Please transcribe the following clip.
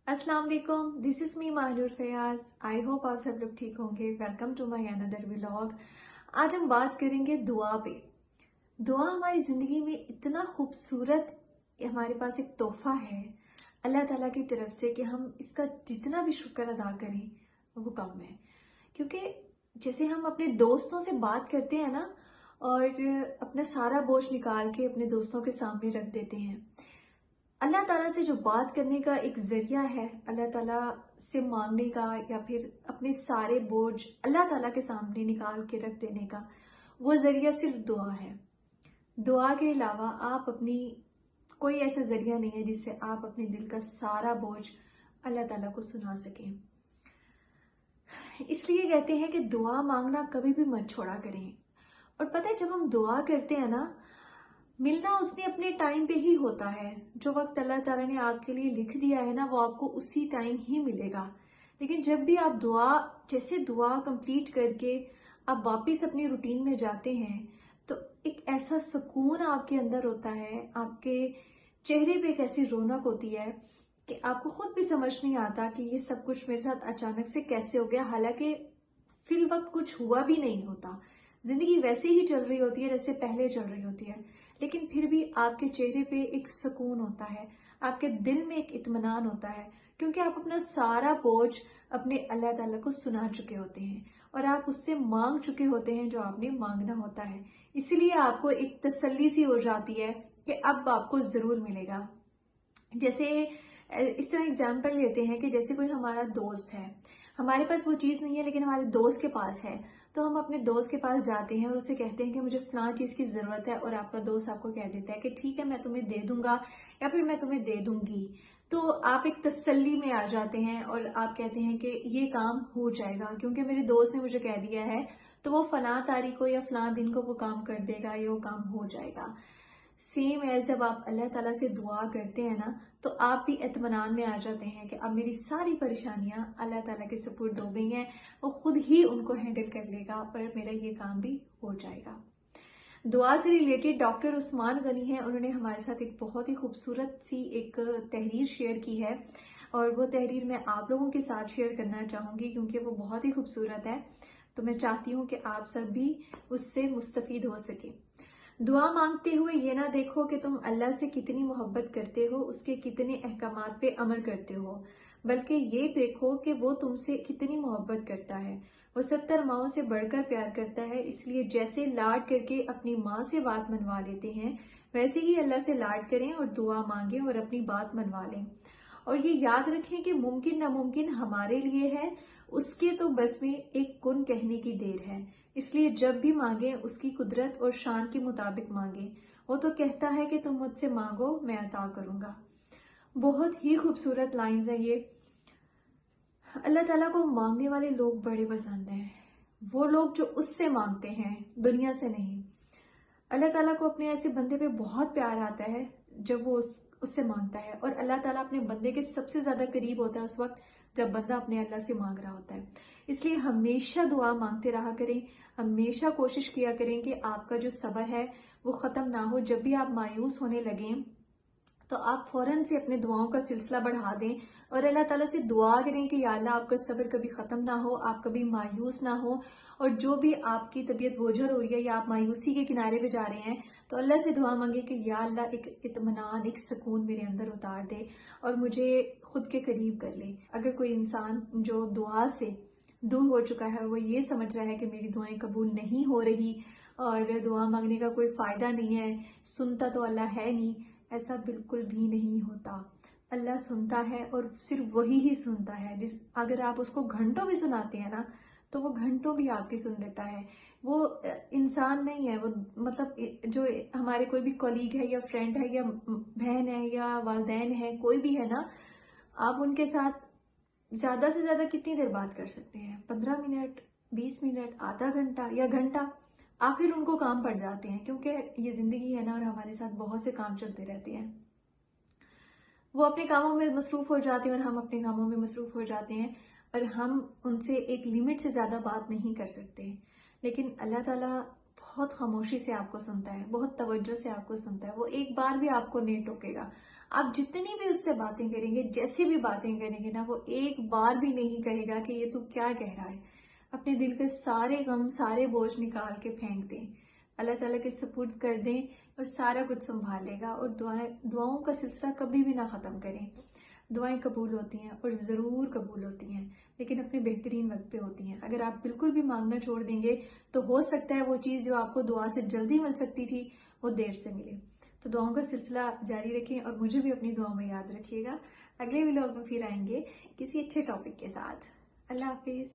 अस्सलाम वालेकुम, this is me Mahirur Fayaz. I hope आप सब लोग ठीक होंगे। Welcome to my another vlog. आज हम बात करेंगे दुआ पे। दुआ हमारी ज़िंदगी में इतना खूबसूरत हमारे पास एक तोहफा है अल्लाह ताला की तरफ से कि हम इसका जितना भी शुक्र अदा करें वो कम है। क्योंकि जैसे हम अपने दोस्तों से बात करते हैं ना, और अपना सारा बोझ निकाल के अपने दोस्तों के सामने रख देते हैं, अल्लाह ताला से जो बात करने का एक जरिया है, अल्लाह ताला से मांगने का या फिर अपने सारे बोझ अल्लाह ताला के सामने निकाल के रख देने का, वो जरिया सिर्फ दुआ है। दुआ के अलावा आप अपनी कोई ऐसा जरिया नहीं है जिससे आप अपने दिल का सारा बोझ अल्लाह ताला को सुना सकें। इसलिए कहते हैं कि दुआ मांगना कभी भी मत छोड़ा करें। और पता है, जब हम दुआ करते हैं ना, मिलना उसने अपने टाइम पे ही होता है। जो वक्त अल्लाह ताला ने आपके लिए लिख दिया है ना, वो आपको उसी टाइम ही मिलेगा। लेकिन जब भी आप दुआ कंप्लीट करके आप वापस अपनी रूटीन में जाते हैं, तो एक ऐसा सुकून आपके अंदर होता है, आपके चेहरे पे एक ऐसी रौनक होती है कि आपको खुद भी समझ नहीं आता कि ये सब कुछ मेरे साथ अचानक से कैसे हो गया। हालांकि फिल वक्त कुछ हुआ भी नहीं होता, जिंदगी वैसे ही चल रही होती है जैसे पहले चल रही होती है, लेकिन फिर भी आपके चेहरे पे एक सुकून होता है, आपके दिल में एक इत्मीनान होता है, क्योंकि आप अपना सारा बोझ अपने अल्लाह ताला को सुना चुके होते हैं और आप उससे मांग चुके होते हैं जो आपने मांगना होता है। इसीलिए आपको एक तसल्ली सी हो जाती है कि अब आपको जरूर मिलेगा। जैसे इस तरह एग्जाम्पल लेते हैं कि जैसे कोई हमारा दोस्त है, हमारे पास वो चीज़ नहीं है लेकिन हमारे दोस्त के पास है, तो हम अपने दोस्त के पास जाते हैं और उससे कहते हैं कि मुझे फलां चीज़ की ज़रूरत है, और आपका दोस्त आपको कह देता है कि ठीक है, मैं तुम्हें दे दूंगा या फिर मैं तुम्हें दे दूंगी। तो आप एक तसल्ली में आ जाते हैं और आप कहते हैं कि ये काम हो जाएगा क्योंकि मेरे दोस्त ने मुझे कह दिया है, तो वो फलां तारीख को या फलां दिन को वो काम कर देगा या वो काम हो जाएगा। सेम एज जब आप अल्लाह ताला से दुआ करते हैं ना, तो आप भी इत्मीनान में आ जाते हैं कि अब मेरी सारी परेशानियां अल्लाह ताला के सुपुर्द हो गई हैं, वो खुद ही उनको हैंडल कर लेगा और मेरा ये काम भी हो जाएगा। दुआ से रिलेटेड डॉक्टर उस्मान गनी है, उन्होंने हमारे साथ एक बहुत ही खूबसूरत सी एक तहरीर शेयर की है, और वो तहरीर मैं आप लोगों के साथ शेयर करना चाहूंगी क्योंकि वो बहुत ही खूबसूरत है। तो मैं चाहती हूँ कि आप सब भी उससे मुस्तफीद हो सके। दुआ मांगते हुए ये ना देखो कि तुम अल्लाह से कितनी मोहब्बत करते हो, उसके कितने अहकामात पे अमल करते हो, बल्कि ये देखो कि वो तुमसे कितनी मोहब्बत करता है। वो 70 माओं से बढ़कर प्यार करता है, इसलिए जैसे लाड करके अपनी माँ से बात मनवा लेते हैं, वैसे ही अल्लाह से लाड करें और दुआ मांगें और अपनी बात मनवा लें। और ये याद रखें कि मुमकिन नामुमकिन हमारे लिए है, उसके तो बस में एक कुन कहने की देर है। इसलिए जब भी मांगे उसकी कुदरत और शान के मुताबिक मांगे। वो तो कहता है कि तुम मुझसे मांगो, मैं अता करूंगा। बहुत ही खूबसूरत लाइंस हैं ये। अल्लाह ताला को मांगने वाले लोग बड़े पसंद हैं, वो लोग जो उससे मांगते हैं, दुनिया से नहीं। अल्लाह ताला को अपने ऐसे बंदे पे बहुत प्यार आता है जब वो उससे मांगता है, और अल्लाह ताला अपने बंदे के सबसे ज्यादा करीब होता है उस वक्त जब बंदा अपने अल्लाह से मांग रहा होता है। इसलिए हमेशा दुआ मांगते रहा करें, हमेशा कोशिश किया करें कि आपका जो सब्र है वो खत्म ना हो। जब भी आप मायूस होने लगें तो आप फौरन से अपने दुआओं का सिलसिला बढ़ा दें और अल्लाह ताला से दुआ करें कि या अल्लाह आपका सब्र कभी खत्म ना हो, आप कभी मायूस ना हो। और जो भी आपकी तबीयत बोझल हो रही है या आप मायूसी के किनारे पे जा रहे हैं, तो अल्लाह से दुआ मांगे कि या अल्लाह एक इत्मीनान, एक सुकून मेरे अंदर उतार दे और मुझे खुद के करीब कर ले। अगर कोई इंसान जो दुआ से दूर हो चुका है, वो ये समझ रहा है कि मेरी दुआएं कबूल नहीं हो रही और दुआ मांगने का कोई फायदा नहीं है, सुनता तो अल्लाह है नहीं, ऐसा बिल्कुल भी नहीं होता। अल्लाह सुनता है और सिर्फ वही ही सुनता है। अगर आप उसको घंटों भी सुनाते हैं ना, तो वो घंटों भी आपकी सुन लेता है। वो इंसान नहीं है, वो मतलब जो हमारे कोई भी कॉलीग है या फ्रेंड है या बहन है या वालदैन है, कोई भी है ना, आप उनके साथ ज्यादा से ज्यादा कितनी देर बात कर सकते हैं? 15 मिनट, 20 मिनट, आधा घंटा या घंटा। आखिर उनको काम पड़ जाते हैं क्योंकि ये जिंदगी है ना, और हमारे साथ बहुत से काम चलते रहते हैं। वो अपने कामों में मसरूफ हो जाते हैं और हम अपने कामों में मसरूफ हो जाते हैं, और हम उनसे एक लिमिट से ज्यादा बात नहीं कर सकते। लेकिन अल्लाह ताला बहुत खामोशी से आपको सुनता है, बहुत तवज्जो से आपको सुनता है। वो एक बार भी आपको नहीं टोकेगा, آپ جتنی بھی اس سے باتیں کریں گے، جیسی بھی باتیں کریں گے نا، وہ ایک بار بھی نہیں کہے گا کہ یہ تو کیا کہہ رہا ہے۔ اپنے دل کے سارے غم، سارے بوجھ نکال کے پھینک دیں، اللہ تعالیٰ کے سپرد کر دیں، اور سارا کچھ سنبھال لے گا۔ اور دعاؤں کا سلسلہ کبھی بھی نہ ختم کریں۔ دعائیں قبول ہوتی ہیں اور ضرور قبول ہوتی ہیں، لیکن اپنے بہترین وقت پہ ہوتی ہیں۔ اگر آپ بالکل بھی مانگنا چھوڑ دیں گے تو ہو سکتا ہے وہ چیز جو آپ کو دعا سے جلدی مل سکتی تھی وہ دیر سے ملے۔ تو دعاؤں کا سلسلہ جاری رکھیں اور مجھے بھی اپنی دعاؤں میں یاد رکھیے گا۔ اگلے ولاگ میں پھر آئیں گے کسی اچھے ٹاپک کے ساتھ۔ اللہ حافظ۔